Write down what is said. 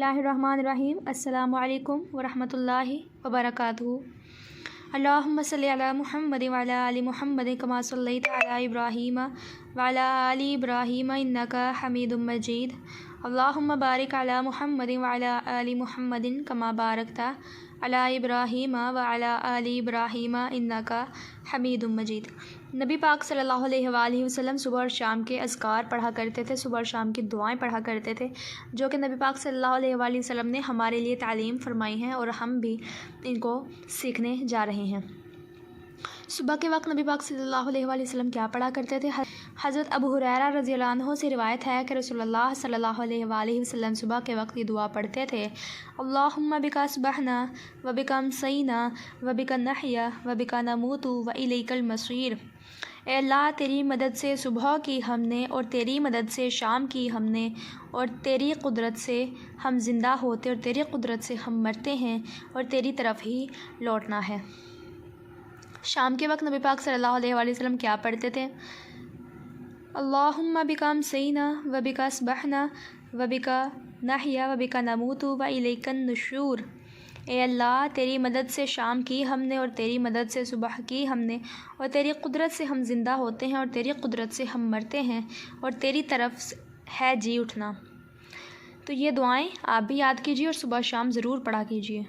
اللہ الرحمن الرحیم۔ السلام علیکم ورحمۃ اللہ وبرکاتہ۔ اللہم صلی علی محمد وعلی آل محمد کما صلیت علی ابراہیم وعلی آل ابراہیم انک حمید مجید۔ اللہم بارک علی محمد وعلی آل محمد کما بارکت علی ابراہیم وعلی آل ابراہیم انک حمید مجید۔ نبی پاک صلی اللہ علیہ وآلہ وسلم صبح اور شام کے اذکار پڑھا کرتے تھے، صبح اور شام کی دعائیں پڑھا کرتے تھے، جو کہ نبی پاک صلی اللہ علیہ وآلہ وسلم نے ہمارے لیے تعلیم فرمائی ہیں اور ہم بھی ان کو سیکھنے جا رہے ہیں۔ صبح کے وقت نبی پاک صلی اللہ علیہ وآلہ وسلم کیا پڑھا کرتے تھے؟ حضرت ابو ہریرہ رضی اللہ عنہ سے روایت ہے کہ رسول اللہ صلی اللہ علیہ وآلہ وسلم صبح کے وقت یہ دعا پڑھتے تھے: اللہم بک اصبحنا وبک امسینا وبک نحیا وبک نموت والیک المصیر۔ اے اللہ، تیری مدد سے صبح کی ہم نے اور تیری مدد سے شام کی ہم نے، اور تیری قدرت سے ہم زندہ ہوتے اور تیری قدرت سے ہم مرتے ہیں اور تیری طرف ہی لوٹنا ہے۔ شام کے وقت نبی پاک صلی اللہ علیہ وآلہ وسلم کیا پڑھتے تھے؟ اللہم بک امسینا وبک اصبحنا وبک نحیا وبک نموت والیک النشور۔ اے اللہ، تیری مدد سے شام کی ہم نے اور تیری مدد سے صبح کی ہم نے، اور تیری قدرت سے ہم زندہ ہوتے ہیں اور تیری قدرت سے ہم مرتے ہیں اور تیری طرف ہے جی اٹھنا۔ تو یہ دعائیں آپ بھی یاد کیجیے اور صبح شام ضرور پڑھا کیجیے۔